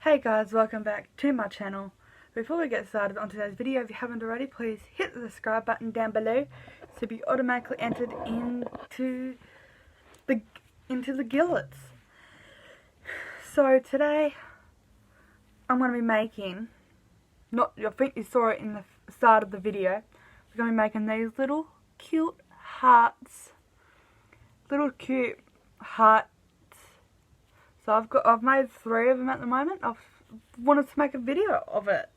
Hey guys, welcome back to my channel. Before we get started on today's video, if you haven't already, please hit the subscribe button down below to be automatically entered into the gillets. So today I'm going to be making, I think you saw it in the start of the video, we're going to be making these little cute hearts, So I've made 3 of them at the moment. I've wanted to make a video of it.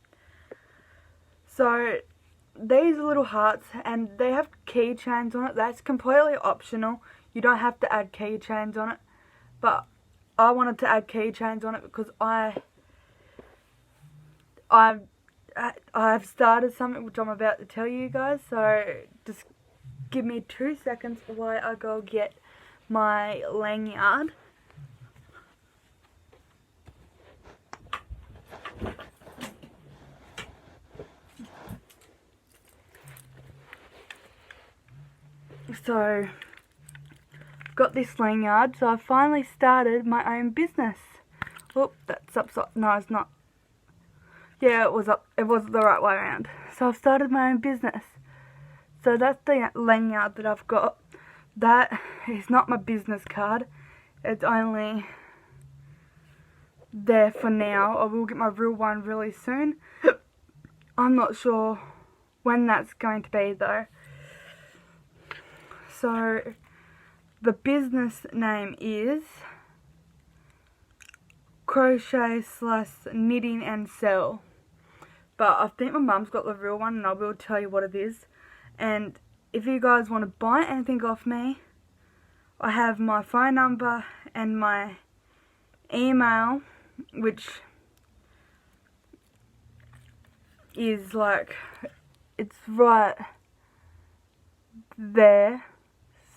So these are little hearts and they have keychains on it. That's completely optional. You don't have to add keychains on it. But I wanted to add keychains on it because I've started something which I'm about to tell you guys. So just give me 2 seconds while I go get my lanyard. So, I've got this lanyard, so I finally started my own business. Oop, that's upside, no it's not. Yeah, it was the right way around. So I've started my own business. So that's the lanyard that I've got. That is not my business card. It's only there for now. I will get my real one really soon. I'm not sure when that's going to be though. So, the business name is Crochet / Knitting and Sell. But I think my mum's got the real one and I will tell you what it is. And if you guys want to buy anything off me, I have my phone number and my email, which is like, it's right there.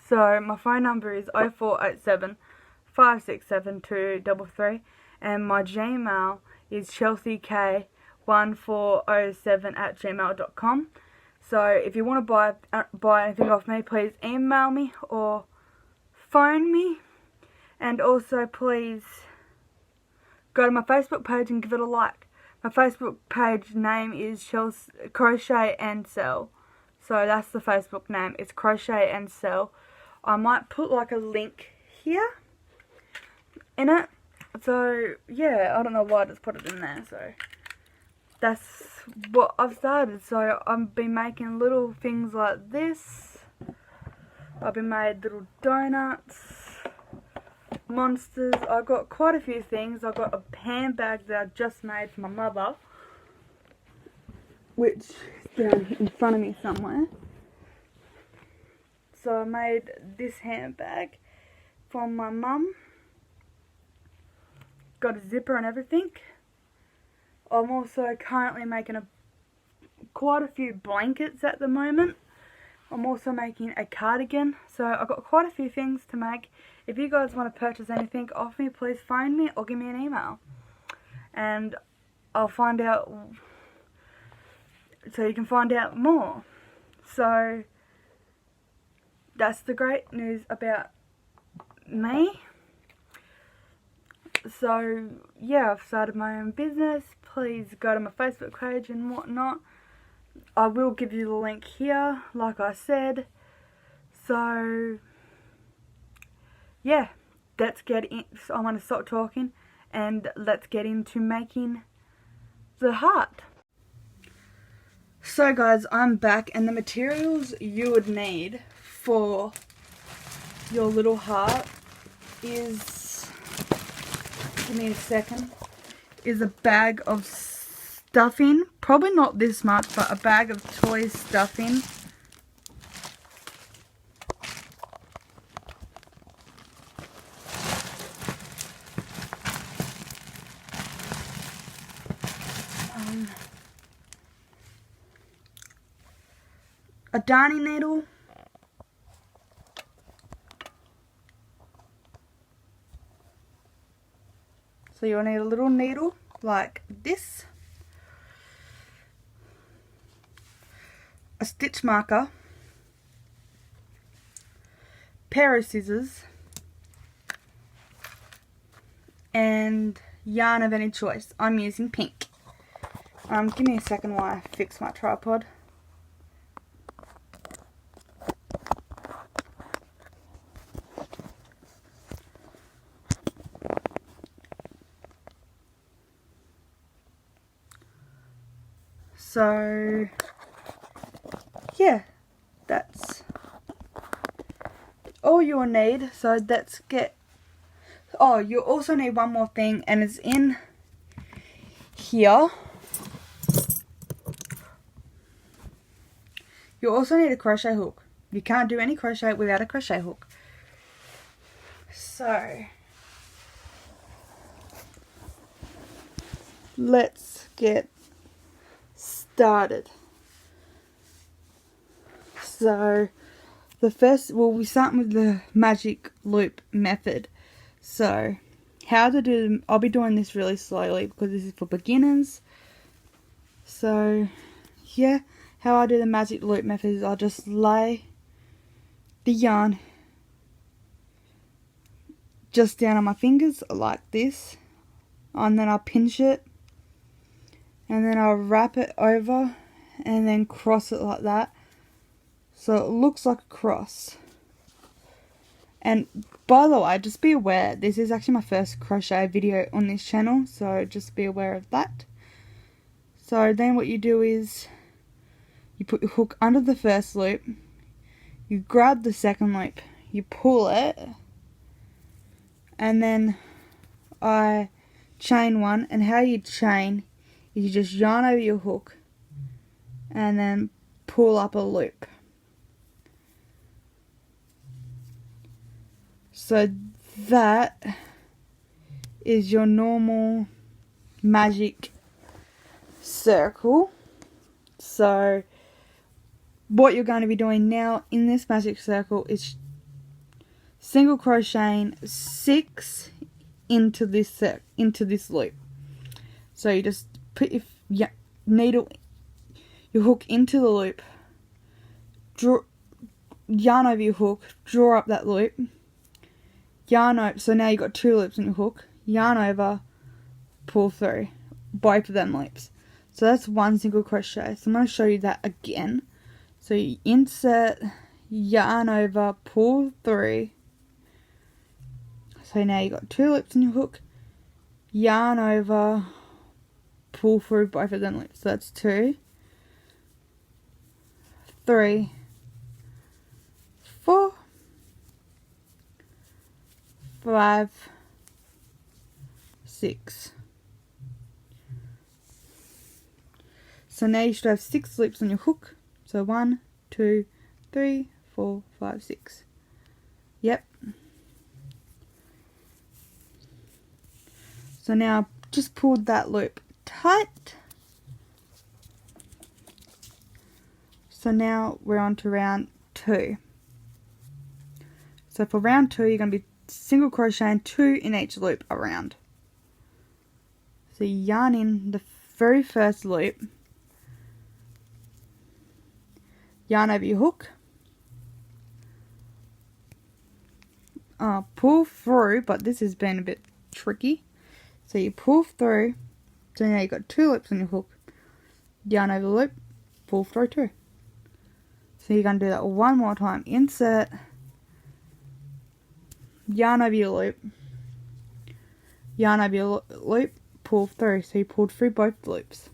So my phone number is 0487 567 233 and my Gmail is chelseak1407@gmail.com. So if you want to buy anything off me, please email me or phone me, and also please go to my Facebook page and give it a like. My Facebook page name is Crochet and Sell. So that's the Facebook name. It's Crochet and Sell. I might put like a link here in it. So yeah, I don't know why I just put it in there. So that's what I've started. So I've been making little things like this. I've been made little donuts, monsters. I got quite a few things. I got a handbag that I just made for my mother, which is down in front of me somewhere. So I made this handbag for my mum. Got a zipper and everything. I'm also currently making quite a few blankets at the moment. I'm also making a cardigan. So I've got quite a few things to make. If you guys want to purchase anything off me, please phone me or give me an email. And I'll find out, so you can find out more. So that's the great news about me. So yeah, I've started my own business. Please go to my Facebook page and whatnot. I will give you the link here, like I said. So yeah, let's get in. So I want to stop talking and let's get into making the heart. So guys, I'm back, and the materials you would need for your little heart is, give me a second, is a bag of stuffing. Probably not this much, but a bag of toy stuffing. A darning needle, so you'll need a little needle like this, a stitch marker, pair of scissors, and yarn of any choice. I'm using pink. Give me a second while I fix my tripod. So, yeah, that's all you'll need. So let's get, oh, you also need one more thing, and it's in here. You also need a crochet hook. You can't do any crochet without a crochet hook. So, let's get started. So, the first, well, we start with the magic loop method. So, how to do, I'll be doing this really slowly because this is for beginners. So, yeah, how I do the magic loop method is I'll just lay the yarn just down on my fingers like this, and then I'll pinch it, and then I'll wrap it over and then cross it like that so it looks like a cross. And by the way, just be aware, this is actually my first crochet video on this channel, so just be aware of that. So then what you do is you put your hook under the first loop, you grab the second loop, you pull it, and then I chain one. And how you chain is you just yarn over your hook and then pull up a loop. So that is your normal magic circle. So what you're going to be doing now in this magic circle is single crocheting 6 into this loop. So you just put your needle, your hook into the loop, draw, yarn over your hook, draw up that loop, yarn over. So now you've got 2 loops on your hook, yarn over, pull through both of them loops. So that's one single crochet. So I'm going to show you that again. So you insert, yarn over, pull through. So now you've got 2 loops on your hook, yarn over, pull through both of them loops. So that's 2, 3, 4, 5, 6. So now you should have 6 loops on your hook. So 1, 2, 3, 4, 5, 6. Yep. So now just pulled that loop tight. So now we're on to round 2. So for round 2, you're going to be single crocheting 2 in each loop around. So you yarn in the very first loop, yarn over your hook, pull through, but this has been a bit tricky. So you pull through, so now you've got 2 loops on your hook, yarn over the loop, pull through 2. So you're going to do that one more time. Insert, yarn over your loop, yarn over your loop, pull through. So you pulled through both loops.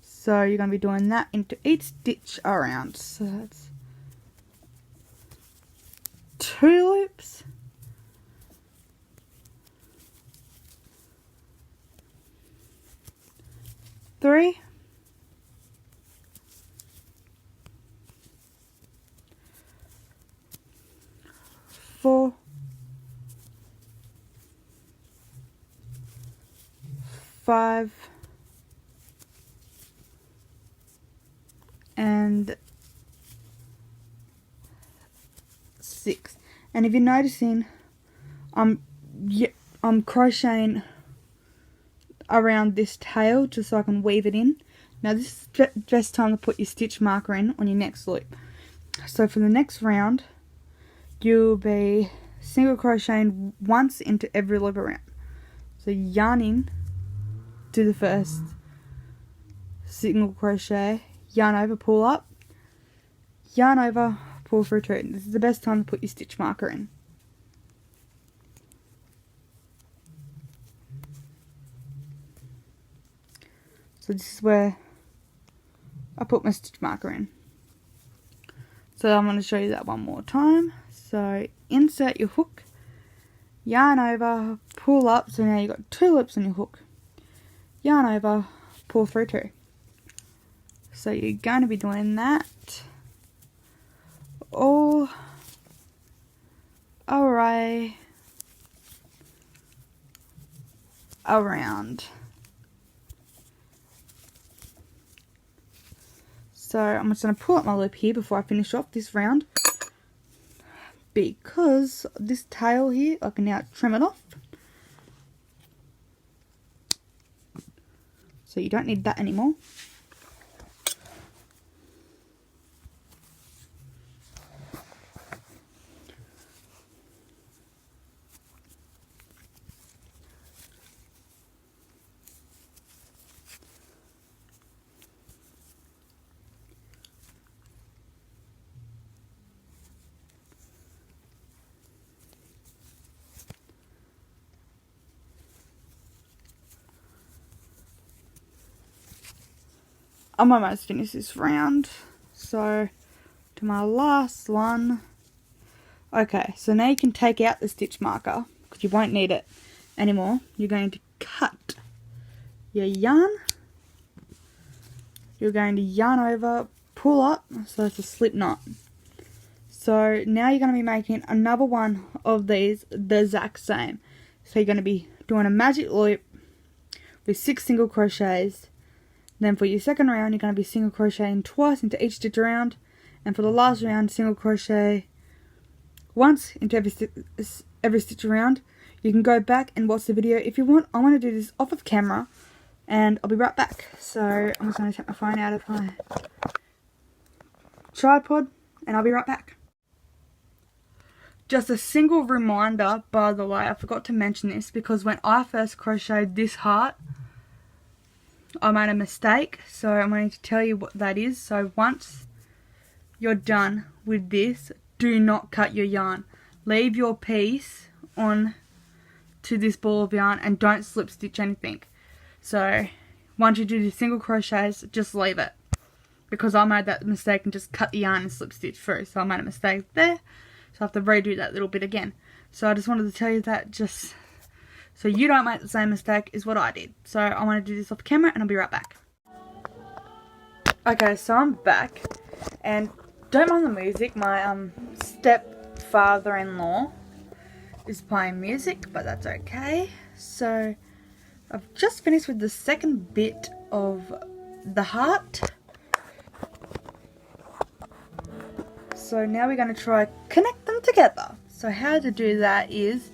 So you're going to be doing that into each stitch around. So that's 2 loops, 3, 4, 5, and 6. And if you're noticing, I'm crocheting around this tail just so I can weave it in. Now this is best time to put your stitch marker in on your next loop. So for the next round, you'll be single crocheting once into every loop around. So yarn in, do the first single crochet, yarn over, pull up, yarn over, pull through 2. This is the best time to put your stitch marker in. So this is where I put my stitch marker in. So I'm going to show you that one more time. So insert your hook, yarn over, pull up, so now you've got 2 loops on your hook, yarn over, pull through 2. So you're going to be doing that all array around. So I'm just going to pull up my loop here before I finish off this round, because this tail here, I can now trim it off. So you don't need that anymore. I'm almost finished this round, so to my last one. Okay, so now you can take out the stitch marker because you won't need it anymore. You're going to cut your yarn, you're going to yarn over, pull up, so it's a slip knot. So now you're going to be making another one of these the exact same. So you're going to be doing a magic loop with 6 single crochets. Then for your second round, you're going to be single crocheting twice into each stitch around, and for the last round, single crochet once into every stitch around. You can go back and watch the video if you want. I want to do this off of camera, and I'll be right back. So I'm just going to take my phone out of my tripod, and I'll be right back. Just a single reminder, by the way, I forgot to mention this, because when I first crocheted this heart, I made a mistake, so I'm going to tell you what that is. So once you're done with this, do not cut your yarn. Leave your piece on to this ball of yarn and don't slip stitch anything. So once you do the single crochets, just leave it, because I made that mistake and just cut the yarn and slip stitch through. So I made a mistake there, so I have to redo that little bit again. So I just wanted to tell you that, just so you don't make the same mistake as what I did. So I want to do this off camera and I'll be right back. Okay, so I'm back, and don't mind the music. My stepfather-in-law is playing music, but that's okay. So I've just finished with the second bit of the heart. So now we're going to try connect them together. So how to do that is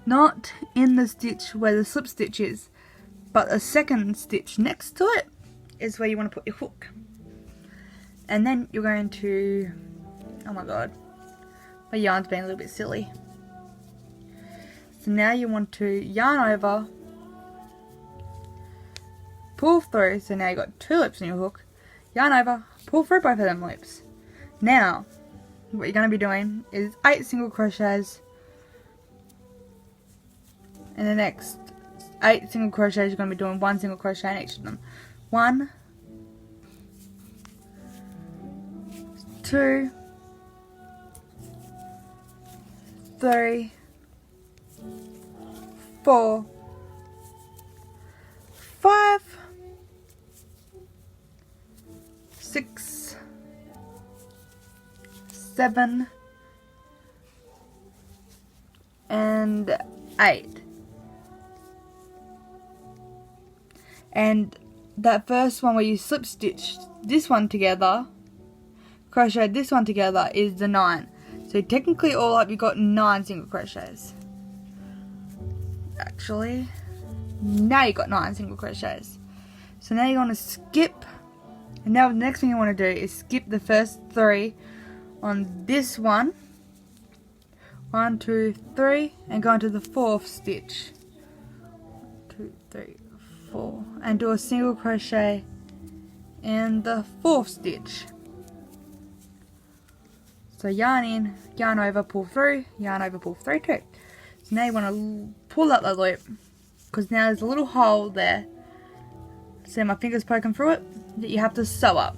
not in the stitch where the slip stitch is, but a second stitch next to it is where you want to put your hook. And then you're going to, oh my god, my yarn's being a little bit silly. So now you want to yarn over, pull through, so now you've got 2 loops on your hook, yarn over, pull through both of them loops. Now what you're going to be doing is 8 single crochets. In the next 8 single crochets, you're going to be doing 1 single crochet in each of them. 1, 2, 3, 4, 5, 6, 7, and 8. And that first one where you slip stitch this one together, crochet this one together, is the 9. So technically all up you've got 9 single crochets. Actually, now you've got 9 single crochets. So now you want to skip, and now the next thing you want to do is skip the first 3 on this one. 1, 2, 3, and go into the 4th stitch. 2, 3, 4, and do a single crochet in the 4th stitch. So yarn in, yarn over, pull through, yarn over, pull through too. So now you want to pull up the loop, because now there's a little hole there. See my fingers poking through it? That you have to sew up.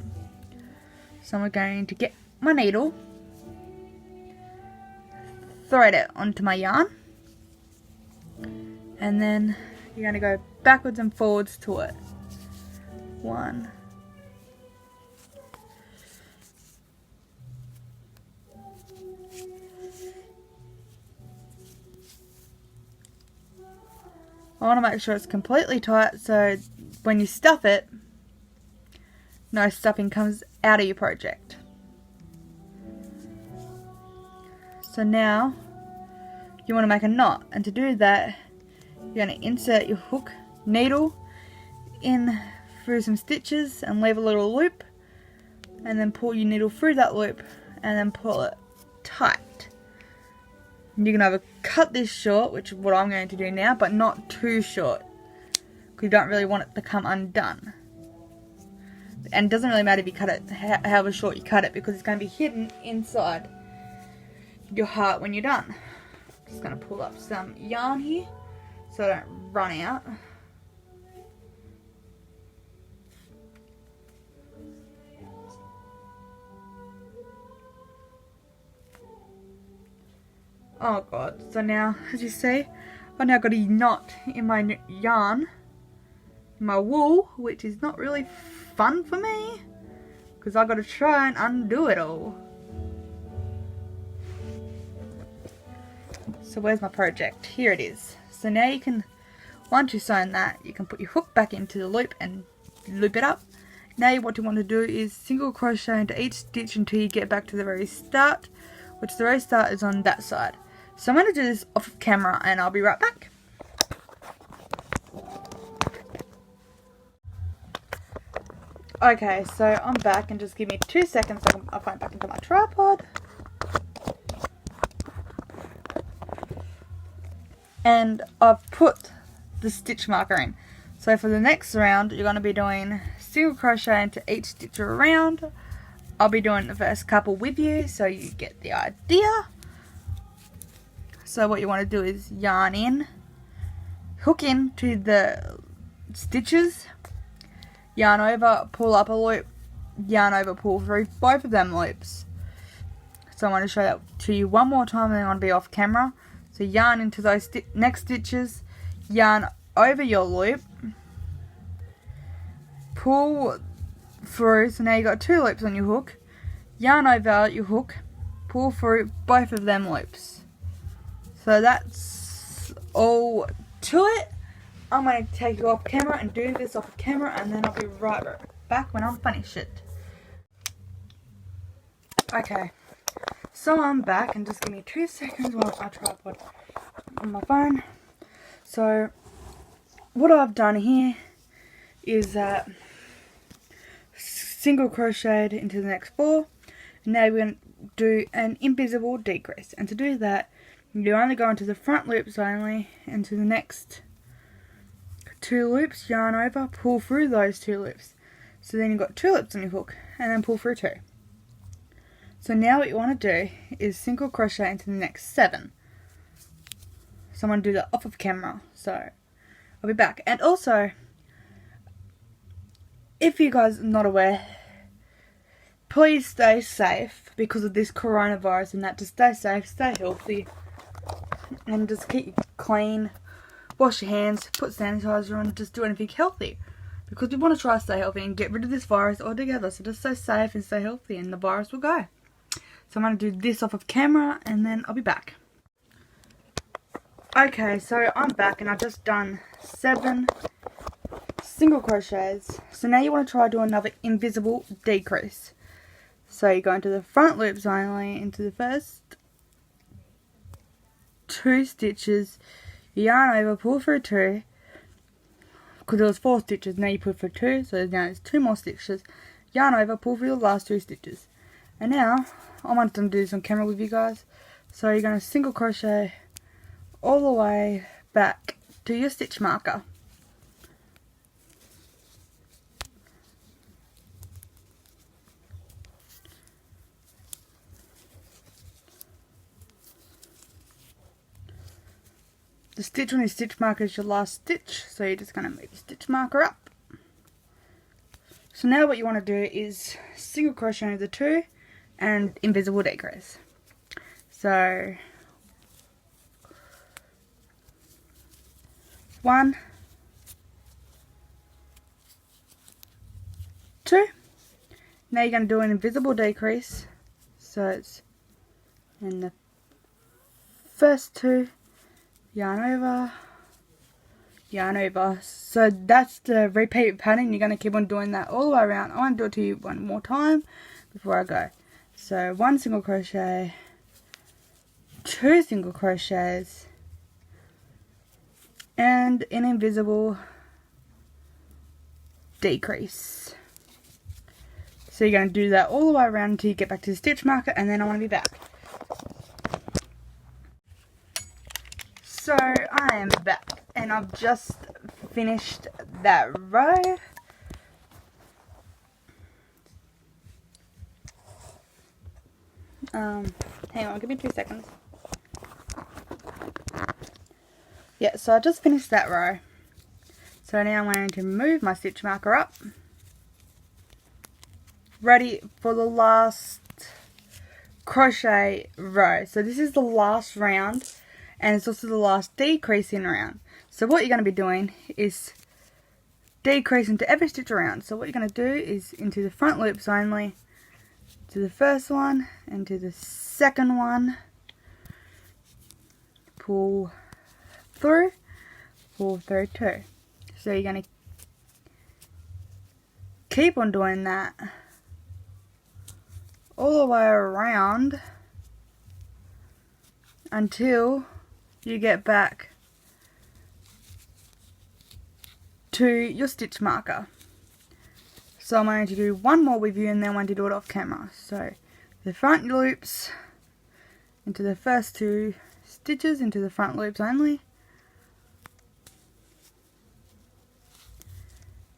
So I'm going to get my needle, thread it onto my yarn, and then you're going to go backwards and forwards to it. 1, I want to make sure it's completely tight so when you stuff it, no stuffing comes out of your project. So now you want to make a knot, and to do that you're going to insert your hook needle in through some stitches and leave a little loop, and then pull your needle through that loop and then pull it tight. You can either cut this short, which is what I'm going to do now, but not too short, because you don't really want it to come undone. And it doesn't really matter if you cut it however short you cut it, because it's going to be hidden inside your heart when you're done. Just going to pull up some yarn here so I don't run out. Oh god, so now, as you see, I've now got a knot in my yarn, in my wool, which is not really fun for me, because I've got to try and undo it all. So where's my project? Here it is. So now you can, once you've sewn that, you can put your hook back into the loop and loop it up. Now what you want to do is single crochet into each stitch until you get back to the very start, which the very start is on that side. So I'm going to do this off of camera and I'll be right back. Okay, so I'm back, and just give me 2 seconds so I'll find back into my tripod. And I've put the stitch marker in. So for the next round you're going to be doing single crochet into each stitch around. I'll be doing the first couple with you so you get the idea. So what you want to do is yarn in, hook into the stitches, yarn over, pull up a loop, yarn over, pull through both of them loops. So I want to show that to you one more time, and then I'm going to be off camera. So yarn into those next stitches, yarn over your loop, pull through, so now you've got 2 loops on your hook, yarn over your hook, pull through both of them loops. So that's all to it. I'm going to take you off camera and do this off camera, and then I'll be right back when I'm finished it. Okay, so I'm back, and just give me 2 seconds while I tripod on my phone. So what I've done here is single crocheted into the next 4, and now we're going to do an invisible decrease. And to do that, you only go into the front loops only, into the next 2 loops, yarn over, pull through those 2 loops. So then you've got 2 loops on your hook, and then pull through 2. So now what you want to do is single crochet into the next 7. So I'm going to do that off of camera, so I'll be back. And also, if you guys are not aware, please stay safe because of this coronavirus and that. Just stay safe, stay healthy, and just keep clean, wash your hands, put sanitizer on, just do anything healthy, because we want to try to stay healthy and get rid of this virus altogether. So just stay safe and stay healthy, and the virus will go. So I'm going to do this off of camera, and then I'll be back. Okay, so I'm back, and I've just done 7 single crochets. So now you want to try to do another invisible decrease. So you go into the front loops only, into the first 2 stitches, yarn over, pull through 2, because there was 4 stitches, now you pull through 2, so now there's 2 more stitches, yarn over, pull through the last 2 stitches. And now I want to do this on camera with you guys. So you're going to single crochet all the way back to your stitch marker. The stitch on your stitch marker is your last stitch, so you're just going to move your stitch marker up. So now what you want to do is single crochet into the 2 and invisible decrease. So 1, 2. Now you're going to do an invisible decrease, so it's in the first 2, yarn over, yarn over. So that's the repeat pattern. You're going to keep on doing that all the way around. I want to do it to you one more time before I go. So 1 single crochet, 2 single crochets, and an invisible decrease. So you're going to do that all the way around until you get back to the stitch marker, and then I want to be back. So I am back, and I've just finished that row. Hang on, give me 2 seconds. Yeah, so I just finished that row. So now I'm going to move my stitch marker up. Ready for the last crochet row. So this is the last round, and it's also the last decreasing round. So what you're going to be doing is decrease into every stitch around. So what you're going to do is into the front loops only, to the first one and to the second one, pull through 2. So you're going to keep on doing that all the way around until you get back to your stitch marker. So I'm going to do one more with you, and then I'm going to do it off camera. So the front loops into the first 2 stitches, into the front loops only,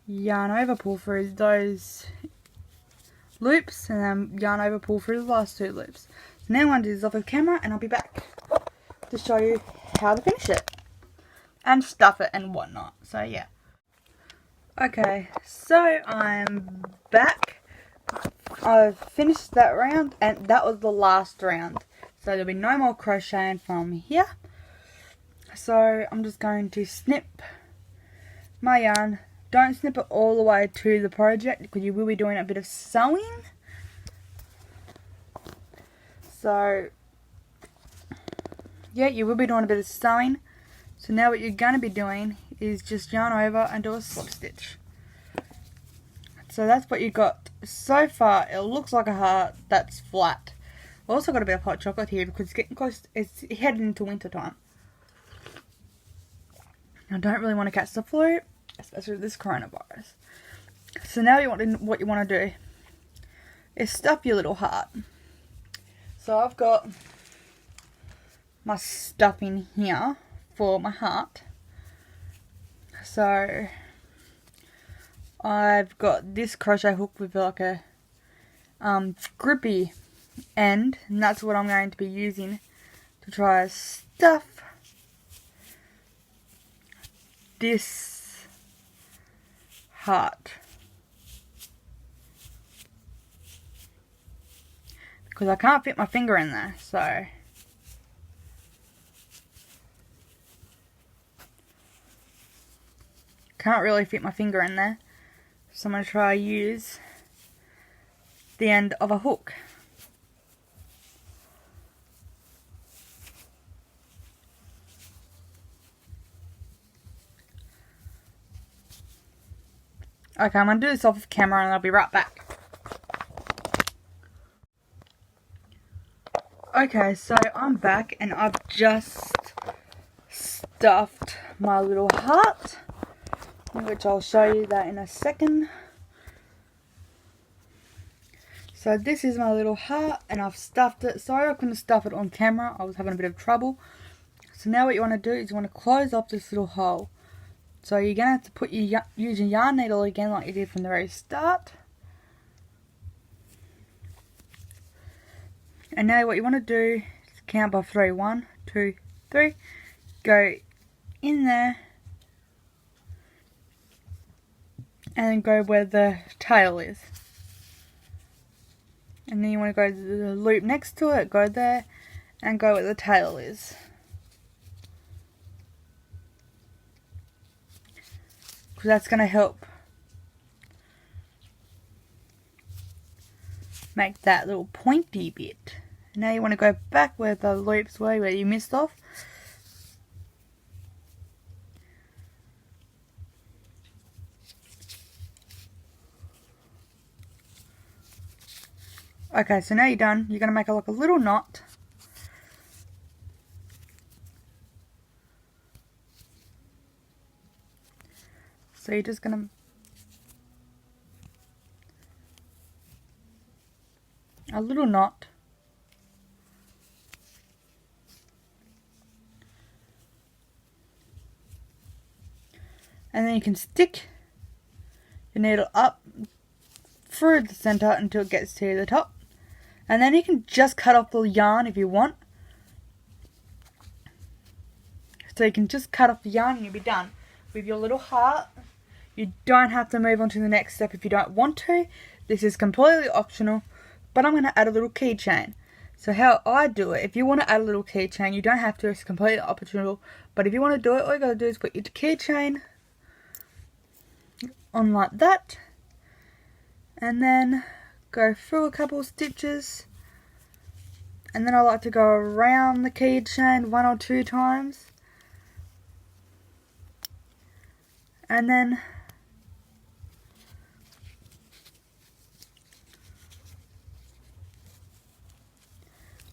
yarn over, pull through those loops, and then yarn over, pull through the last 2 loops. So now I'm going to do this off of camera, and I'll be back to show you how to finish it and stuff it and whatnot. So yeah. Okay, so I'm back. I've finished that round, and that was the last round. So there'll be no more crocheting from here. So I'm just going to snip my yarn. Don't snip it all the way to the project, because you will be doing a bit of sewing. So yeah, you will be doing a bit of sewing. So now what you're going to be doing is just yarn over and do a slip stitch. So that's what you got so far. It looks like a heart that's flat. I've also got a bit of hot chocolate here because it's getting close. It's heading into winter time. I don't really want to catch the flu, especially with this coronavirus. So now what you want to do is stuff your little heart. So I've got my stuffing here for my heart. So I've got this crochet hook with like a grippy end, and that's what I'm going to be using to try to stuff this heart, because I can't fit my finger in there. So can't really fit my finger in there, so I'm going to try to use the end of a hook. Okay, I'm going to do this off of camera, and I'll be right back. Okay, so I'm back, and I've just stuffed my little heart, which I'll show you that in a second. So this is my little heart, and I've stuffed it. Sorry I couldn't stuff it on camera, I was having a bit of trouble. So now what you want to do is you want to close up this little hole. So you're going to have to put use your yarn needle again like you did from the very start. And now what you want to do is count by 3. 1, 2, 3. Go in there and then go where the tail is. And then you want to go to the loop next to it, go there, and go where the tail is. Because that's going to help make that little pointy bit. Now you want to go back where the loops were, where you missed off. Okay, so now you're done. You're going to make like a little knot. So you're just going to... a little knot. And then you can stick your needle up through the center until it gets to the top. And then you can just cut off the yarn if you want. So you can just cut off the yarn and you'll be done with your little heart. You don't have to move on to the next step if you don't want to. This is completely optional. But I'm going to add a little keychain. So how I do it, if you want to add a little keychain, you don't have to. It's completely optional. But if you want to do it, all you got to do is put your keychain on like that. And then go through a couple of stitches, and then I like to go around the keychain 1 or 2 times, and then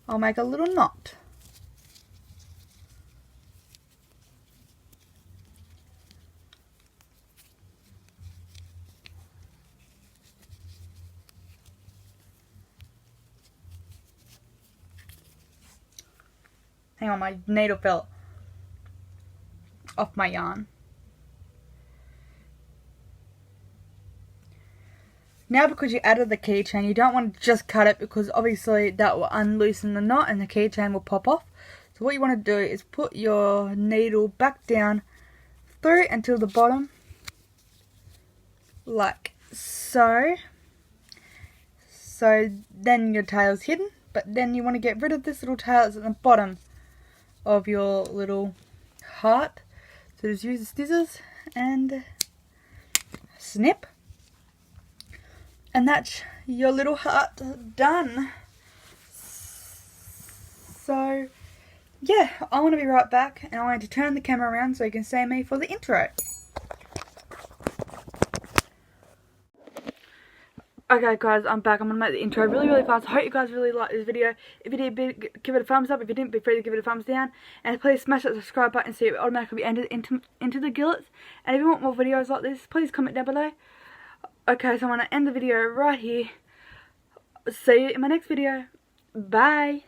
I'll make a little knot. Hang on, my needle fell off my yarn. Now because you added the keychain, you don't want to just cut it because obviously that will unloosen the knot and the keychain will pop off. So what you want to do is put your needle back down through until the bottom, like so. So then your tail's hidden, but then you want to get rid of this little tail that's at the bottom of your little heart. So just use the scissors and snip, and that's your little heart done. So yeah, I want to be right back, and I want to turn the camera around so you can see me for the intro. Okay guys, I'm back. I'm going to make the intro really fast. I hope you guys really liked this video. If you did, give it a thumbs up. If you didn't, be free to give it a thumbs down. And please smash that subscribe button so it automatically be entered into the gillets. And if you want more videos like this, please comment down below. Okay, so I'm going to end the video right here. See you in my next video. Bye.